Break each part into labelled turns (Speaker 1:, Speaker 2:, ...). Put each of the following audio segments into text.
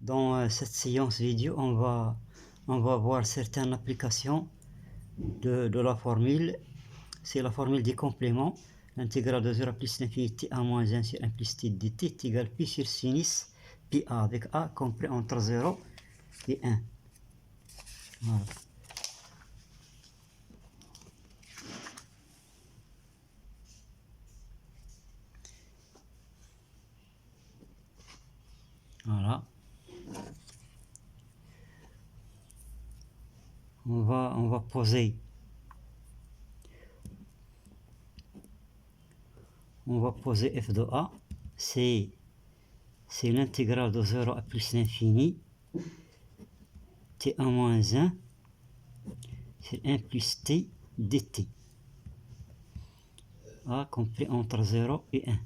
Speaker 1: Dans cette séance vidéo, on va voir certaines applications de la formule. C'est la formule des compléments. L'intégrale de 0 plus l'infinité a moins 1 sur implicite dt est égal pi sur sinus pi a, avec a compris entre 0 et 1. Voilà. Voilà. On va poser. On va poser f de a. C'est l'intégrale de 0 à plus l'infini. T a moins 1 sur 1 plus t dt. A compris entre 0 et 1.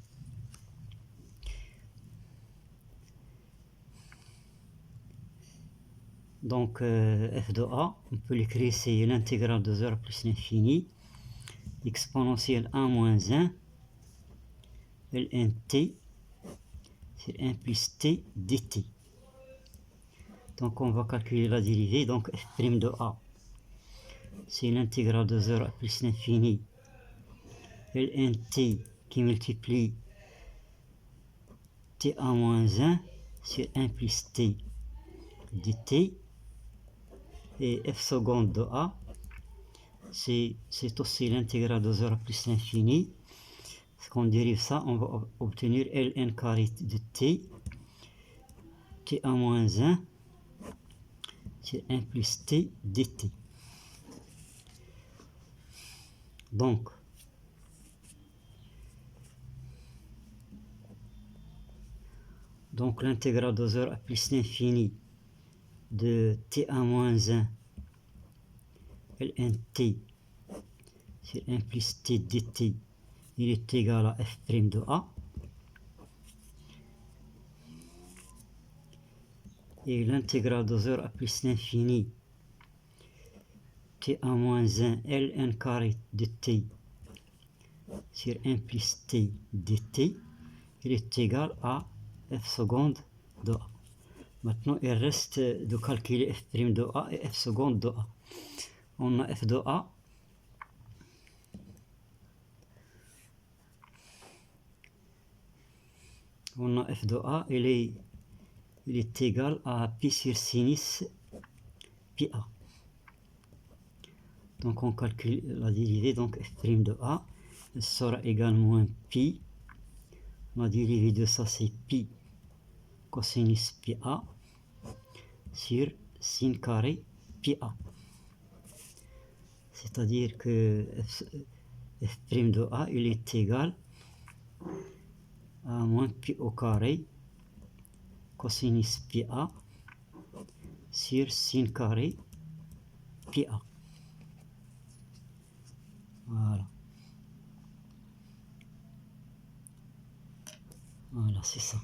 Speaker 1: Donc f de a, on peut l'écrire, c'est l'intégrale de 0 plus l'infini, exponentielle a moins 1, ln t, c'est 1 plus t dt. Donc on va calculer la dérivée, donc f' de a, c'est l'intégrale de 0 plus l'infini, ln t qui multiplie t a moins 1 sur 1 plus t dt, et f seconde de a, c'est aussi l'intégrale de 0 plus l'infini. Si on dérive ça, on va obtenir ln carré de t, t a moins 1, c'est 1 plus t dt. Donc, l'intégrale de 0 à plus l'infini de t a moins 1, ln t, c'est 1 plus t dt, il est égal à f' de a. Et l'intégrale de 0 à plus l'infini t a moins 1 ln carré de t sur 1 plus t dt, il est égal à f seconde de a. Maintenant, il reste de calculer f' de a et f seconde de a. On a f de a. On a f de a, il est égal à pi sur sinus pi a. Donc on calcule la dérivée, donc f' de a, elle sera également pi. La dérivée de ça, c'est pi cosinus pi a sur sin carré pi a. C'est-à-dire que f' de a, il est égal à moins pi au carré cosinus pi a sur sin carré pi a. Voilà. Voilà, c'est ça.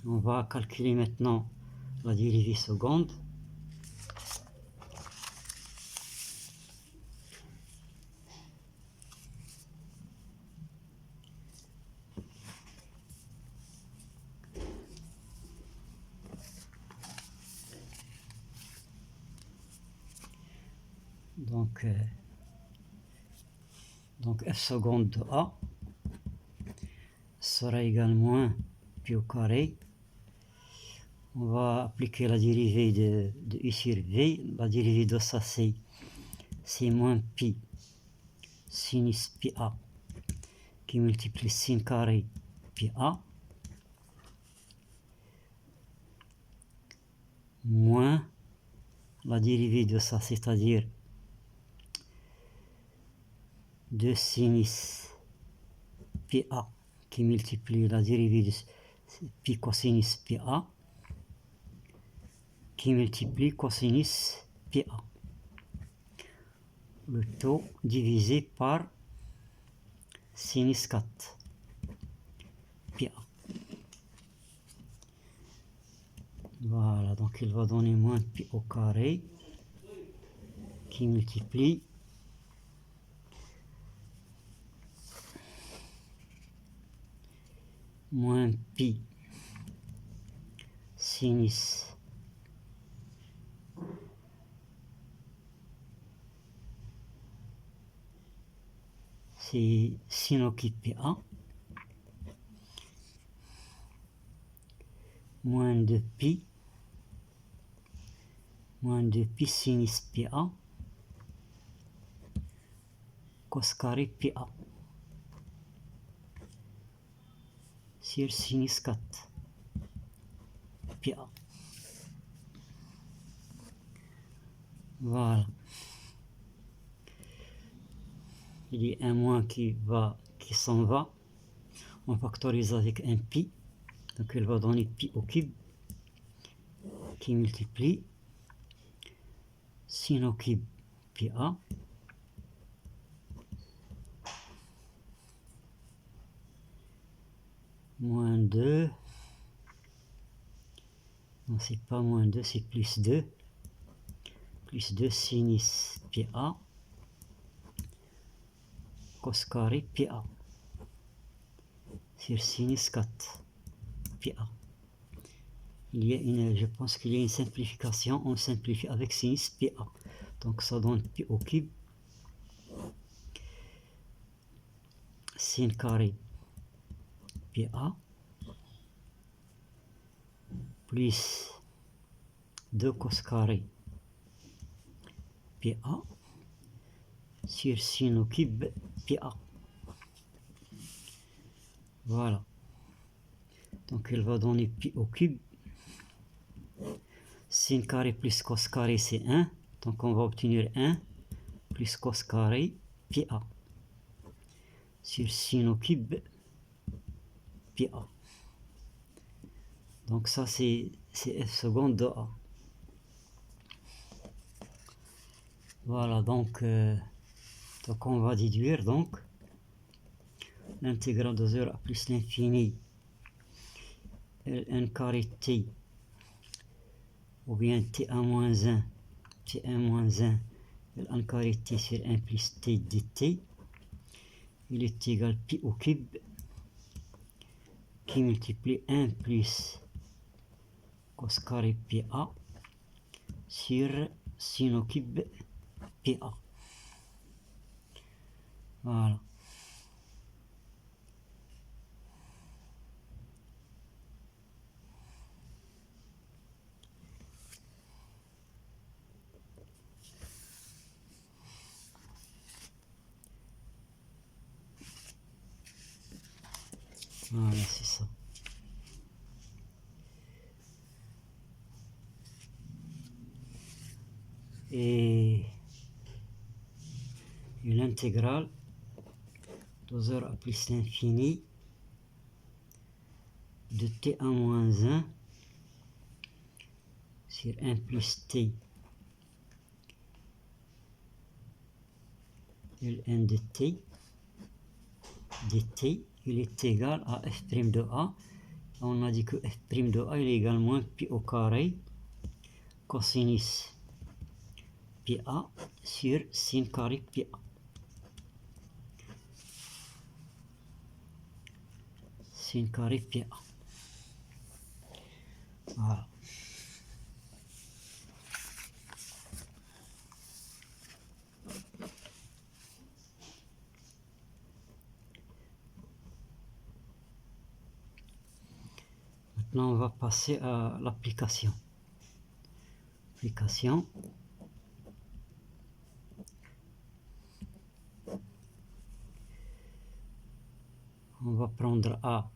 Speaker 1: On va calculer maintenant la dérivée seconde. Donc f seconde de a sera également pi au carré. On va appliquer la dérivée de u sur v. La dérivée de ça, c'est moins pi sinus pi a qui multiplie sin carré pi a moins la dérivée de ça, c'est-à-dire 2 sinus pi a qui multiplie la dérivée de pi cosinus pi a qui multiplie cosinus pi a. Le tout divisé par sinus 4 pi a. Voilà, donc il va donner moins pi au carré qui multiplie moins pi sinus c'est sin occupe PA moins 2 pi sinus PA cos carré PA sur sinus 4 PA. Voilà. Il y a un moins qui s'en va. On factorise avec un pi. Donc il va donner pi au cube qui multiplie sin au cube PA moins 2. Non, c'est pas moins 2, c'est plus 2. Plus 2 sinus PA cos carré PA sur sinus 4 PA. Je pense qu'il y a une simplification, on simplifie avec sinus PA. Donc ça donne pi au cube sin carré PA plus 2 cos carré PA sur sin au cube PA. Voilà. Donc il va donner pi au cube. Sin carré plus cos carré c'est 1. Donc on va obtenir 1 plus cos carré PA sur sin au cube PA. Donc ça c'est f seconde de A. Voilà, donc on va déduire donc l'intégrale de 0 à plus l'infini Ln carré t ou bien t1 moins 1 Ln carré t sur 1 plus t dt il est égal pi au cube qui multiplie 1 plus cos carré PA sur sin au cube PA. Voilà. Voilà, c'est ça. Et l'intégrale de 0 à plus l'infini de t1 moins 1 sur 1 plus t Ln de t dt il est égal à f' de a. On a dit que f' de a il est égal à moins pi au carré cosinus PA sur sin carré PA. Sin carré PA. Voilà. Maintenant, on va passer à l'application. On va prendre A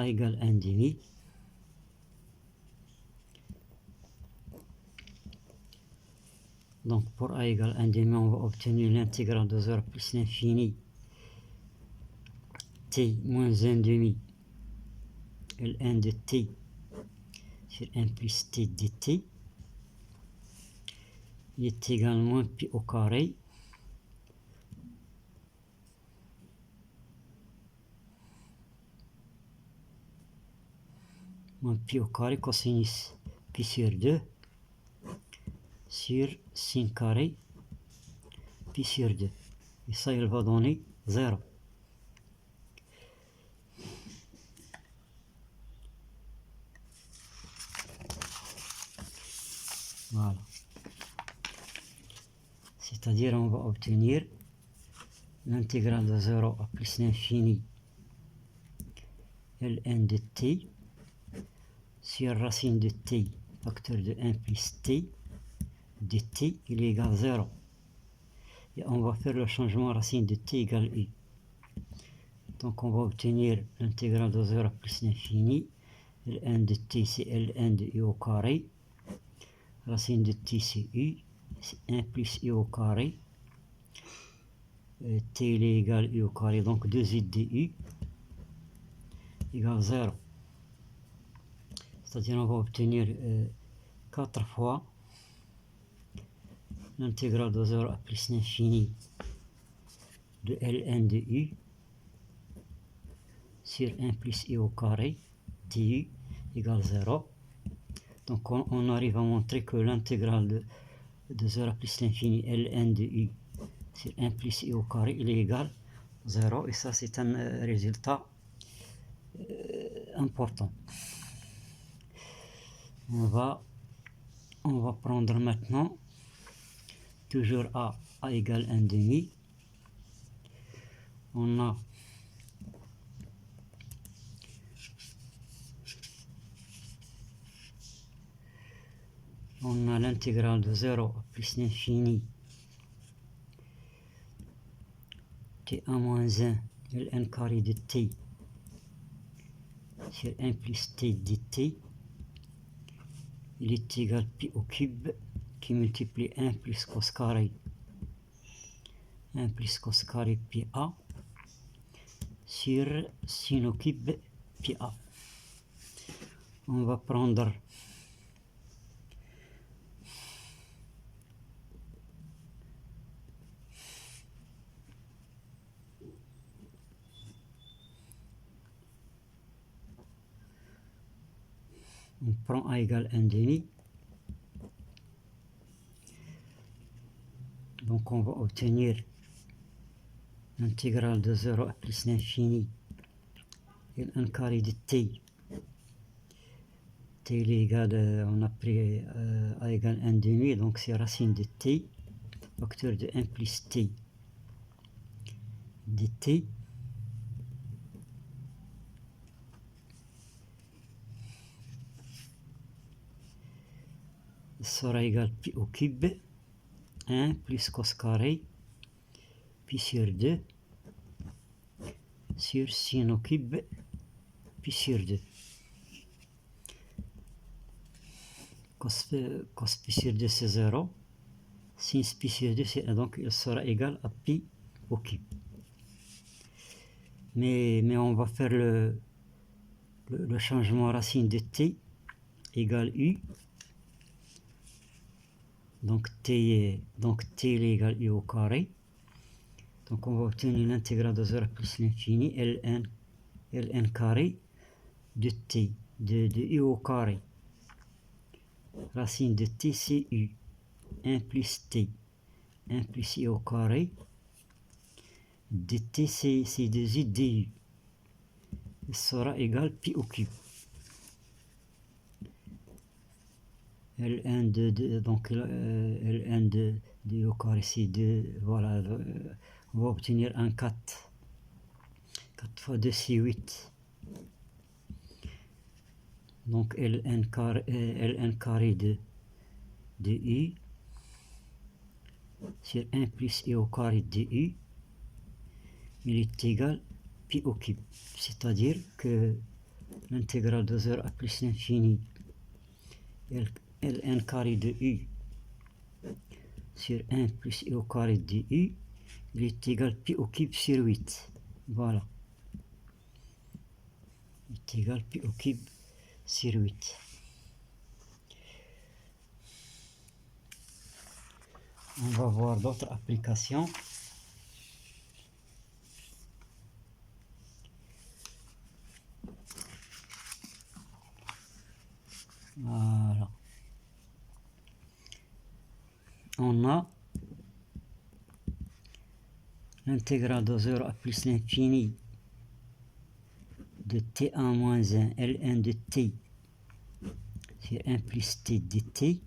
Speaker 1: égale 1 demi. Donc pour A égale 1 demi, on va obtenir l'intégrale de 0 plus l'infini t moins 1 demi Ln de t sur 1 plus t dt. Il est égal à moins pi au carré cosinus pi sur 2 sur sin carré pi sur 2. Et ça, il va donner 0. Voilà. C'est-à-dire on va obtenir l'intégrale de 0 à plus l'infini ln de t sur racine de t facteur de 1 plus t de t il est égal à 0. Et on va faire le changement racine de t égale u. Donc on va obtenir l'intégrale de 0 plus l'infini. Ln de t c'est ln de u au carré. Racine de t c'est u. C'est 1 plus u au carré. T il est égal à u au carré. Donc 2 u de u égale 0. C'est-à-dire on va obtenir 4 fois l'intégrale de 0 à plus l'infini de ln de u sur 1 plus u au carré du égale 0. Donc on arrive à montrer que l'intégrale de 0 à plus l'infini ln de u sur 1 plus u au carré il est égal à 0. Et ça c'est un résultat important. On va prendre maintenant toujours a égale 1 demi. On a l'intégrale de 0 à plus l'infini t1 moins 1 ln carré de t sur 1 plus t dt. Il est égal pi au cube qui multiplie 1 plus cos carré 1 plus cos carré pi a sur sin au cube pi a. On va prendre a égale 1 demi. Donc on va obtenir l'intégrale de 0 à plus l'infini ln carré de t. T est égal, on a pris a égale 1 demi, donc c'est racine de t, facteur de 1 plus t dt. Sera égal pi au cube 1 plus cos carré pi sur 2 sur sin au cube pi sur 2. Cos pi sur 2 c'est 0. Sin pi sur 2 c'est 1. Donc il sera égal à pi au cube. Mais on va faire le changement racine de t égale u. Donc t est égal à u au carré. Donc on va obtenir l'intégrale de 0 plus l'infini ln carré de t de u au carré. Racine de t c'est u. 1 plus t 1 plus u au carré dt c'est 2u du. Il sera égal pi au cube. Ln de donc ln de u au carré c'est 2. Voilà, on va obtenir un 4. 4 fois 2 c'est 8. Donc ln carré de u sur 1 plus u au carré de u il est égal pi au cube. C'est-à-dire que l'intégrale de 0 à plus l'infini ln carré de u sur 1 plus u au carré de u il est égal pi au cube sur 8. Voilà. Il est égal pi au cube sur 8. On va voir d'autres applications. Voilà. On a l'intégrale de 0 à plus l'infini de t1 moins 1 ln de t sur 1 plus t dt,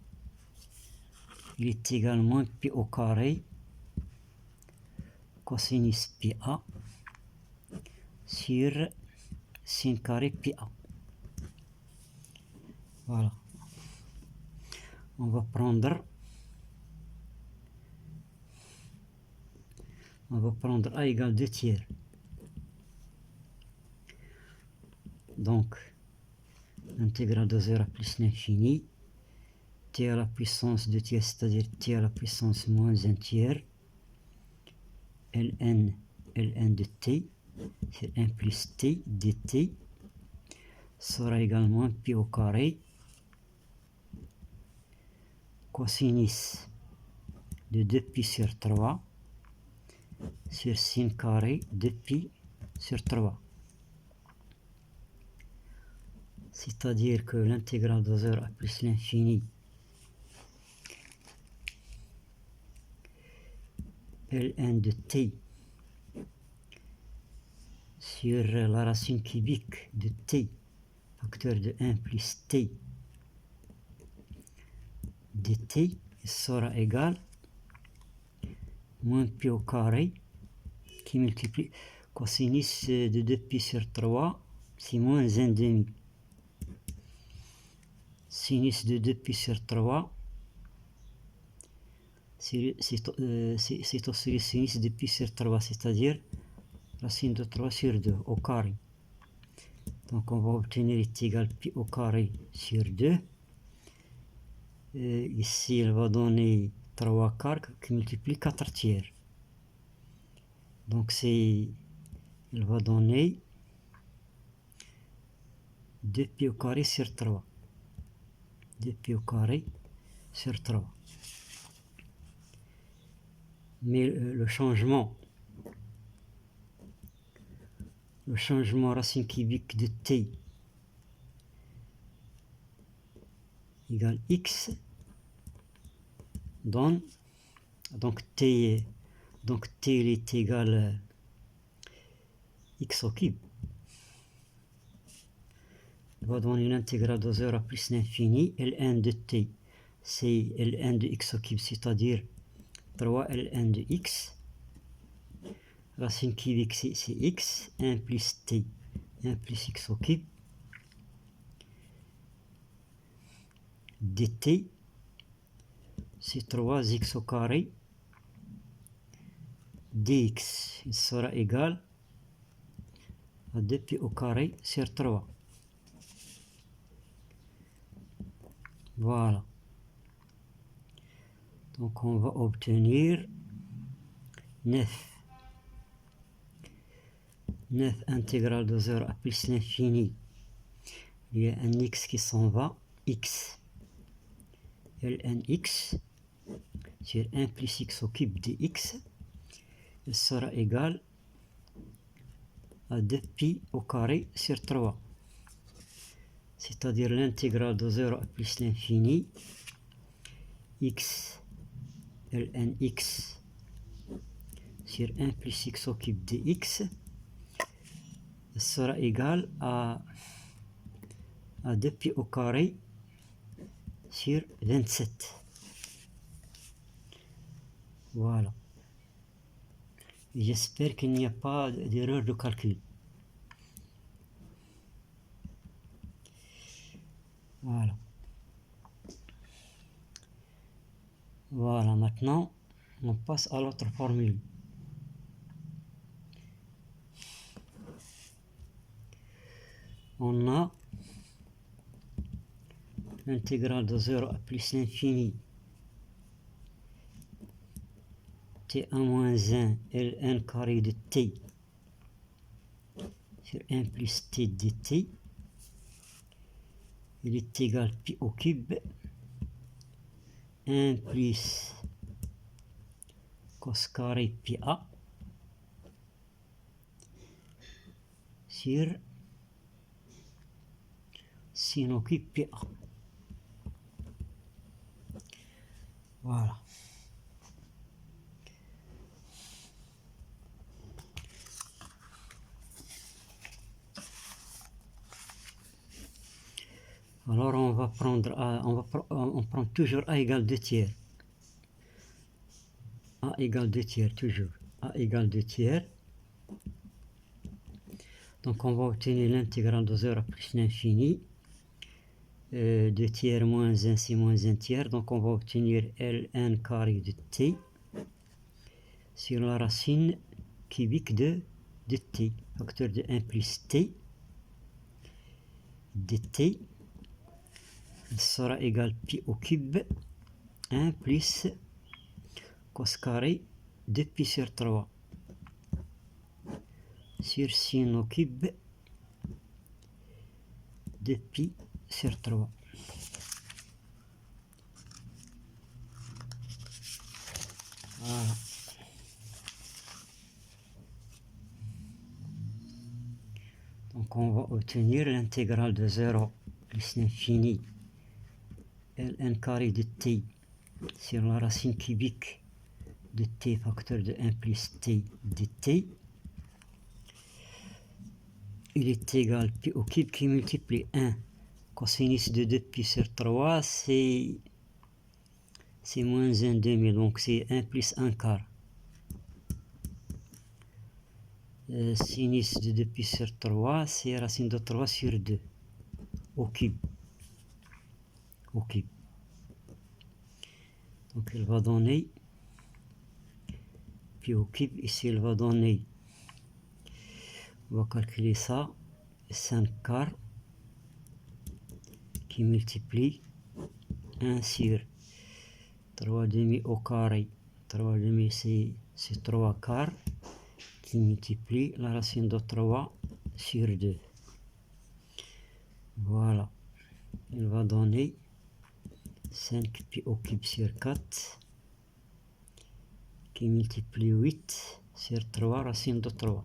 Speaker 1: il est égal à moins p au carré cosinus pa sur sin carré pa. Voilà. On va prendre a égale 2 tiers. Donc, l'intégrale de 0 à plus l'infini, t à la puissance 2 tiers, c'est-à-dire t à la puissance moins 1 tiers, ln de t, c'est 1 plus t dt, sera également pi au carré cosinus de 2pi sur 3 sur sin carré de pi sur 3. C'est-à-dire que l'intégrale de 0 à plus l'infini ln de t sur la racine cubique de t, facteur de 1 plus t dt sera égal moins pi au carré qui multiplie cosinus de 2pi sur 3, c'est moins 1 demi. Sinus de 2pi sur 3, c'est aussi le sinus de pi sur 3, c'est-à-dire racine de 3 sur 2 au carré. Donc on va obtenir est égal pi au carré sur 2. Ici, il va donner 3 quarts qui multiplie 4 tiers. Donc il va donner 2 pi au carré sur 3. 2 pi au carré sur 3. Mais le changement racine cubique de t égale x donne, donc t il est égal x au cube. Il va donner l'intégrale de 0 à plus l'infini ln de t, c'est ln de x au cube, c'est-à-dire 3 ln de x, racine cubique c'est x, 1 plus t, 1 plus x au cube, dt, c'est 3x au carré, dx, il sera égal à 2pi au carré sur 3. Voilà. Donc on va obtenir 9 intégrale de 0 à plus l'infini. Il y a un x qui s'en va, x, ln x, sur 1 plus x au cube dx, il sera égal à 2pi au carré sur 3. C'est-à-dire l'intégrale de 0 à plus l'infini, x, ln x, sur 1 plus x au cube dx, sera égal à 2pi au carré sur 27. Voilà. J'espère qu'il n'y a pas d'erreur de calcul. Voilà. Voilà, maintenant, on passe à l'autre formule. On a l'intégrale de 0 à plus l'infini t1 moins 1 ln carré de t sur 1 plus t dt, il est égal pi au cube 1 plus cos carré pa sur sin au cube pa. Voilà. Alors on va prendre on prend toujours A égale 2 tiers. A égale 2 tiers, toujours. A égale 2 tiers. Donc on va obtenir l'intégrale de 0 plus l'infini. 2 tiers moins 1, c'est moins 1 tiers. Donc on va obtenir ln carré de t sur la racine cubique de t, facteur de 1 plus t dt sera égal pi au cube 1 plus cos carré de pi sur 3 sur sin au cube de pi sur 3. Voilà. Donc on va obtenir l'intégrale de 0 plus l'infini ln carré de t sur la racine cubique de t facteur de 1 plus t dt. Il est égal pi au cube qui multiplie 1 cosinus de 2 pi sur 3, c'est moins 1 demi, donc c'est 1 plus 1 quart. Sinus de 2 pi sur 3, c'est racine de 3 sur 2 au cube. Donc il va donner pi au cube, ici il va donner, on va calculer ça, 5 quarts qui multiplie 1 sur 3 demi au carré. 3 demi c'est 3 quarts qui multiplie la racine de 3 sur 2. Voilà. Il va donner 5 pi au cube sur 4 qui multiplie 8 sur 3 racine de 3.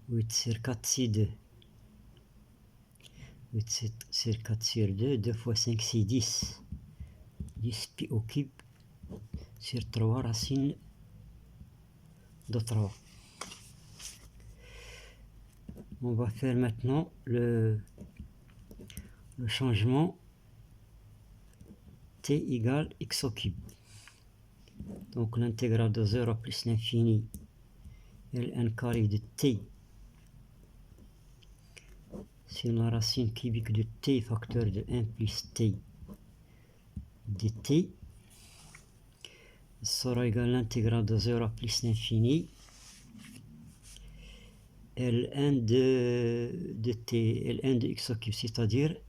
Speaker 1: 8 sur 4 c'est 2. 8 sur 4 sur 2, 2 fois 5 c'est 10. 10 pi au cube sur 3 racine de 3. On va faire maintenant le changement t égale x au cube. Donc l'intégrale de 0 plus l'infini ln carré de t sur la racine cubique de t facteur de 1 plus t dt sera égal à l'intégrale de 0 plus l'infini ln de t, ln de x au cube, c'est-à-dire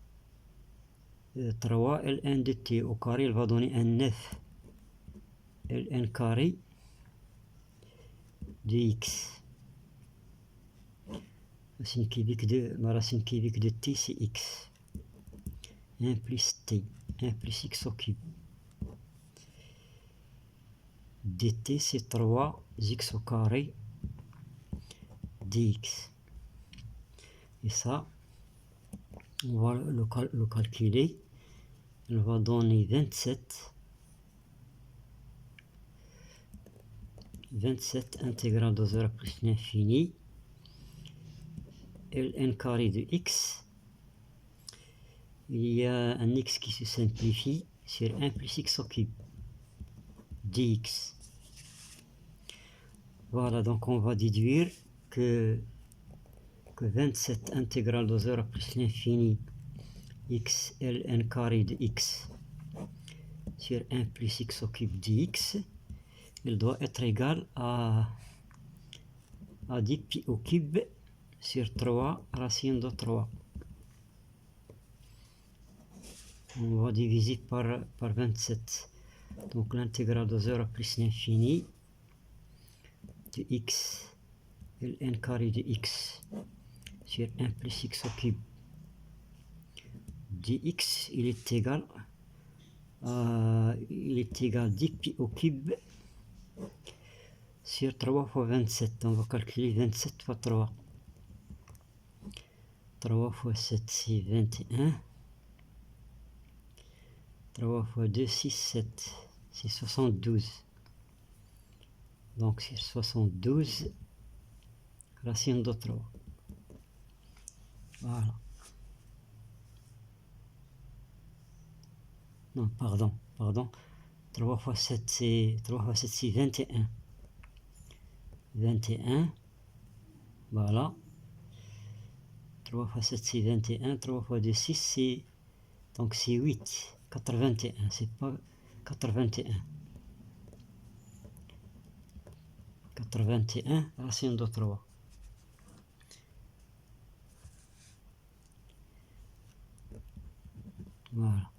Speaker 1: 3 ln de t au carré, il va donner un 9 ln carré de x. La racine cubique de t c'est x. 1 plus t, 1 plus x au cube. dt c'est 3 x au carré dx. Et ça, on va le calculer. Il va donner 27 intégrale de 0 plus l'infini ln carré de x. Il y a un x qui se simplifie sur 1 plus x au cube dx. Voilà, donc on va déduire que 27 intégrale de 0 plus l'infini x ln carré de x sur 1 plus x au cube dx, il doit être égal à 10 pi au cube sur 3 racine de 3. On va diviser par 27. Donc l'intégrale de 0 plus l'infini de x ln carré de x sur 1 plus x au cube dx, il est égal à 10 pi au cube sur 3 fois 27. On va calculer 27 fois 3. 3 fois 7 c'est 21. 3 fois 2 6 7 c'est 72. Donc c'est 72 racine de 3. Voilà. Non, pardon. 3 fois 7, c'est 21. 21. Voilà. 3 fois 7, c'est 21. 3 fois 2, 6, c'est... Donc c'est 8. 81. C'est pas 81. 81, racine de 3. Voilà.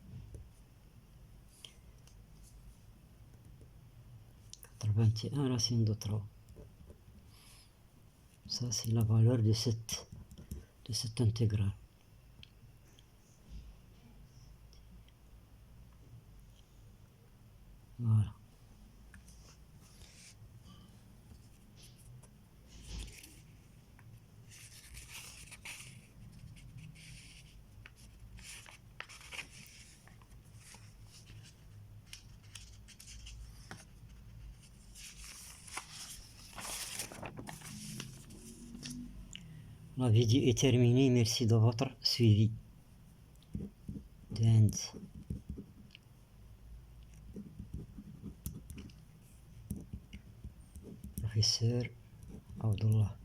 Speaker 1: 81, racine de 3. Ça, c'est la valeur de cette intégrale. Voilà. La vidéo est terminée. Merci de votre suivi. Professeur Abdullah.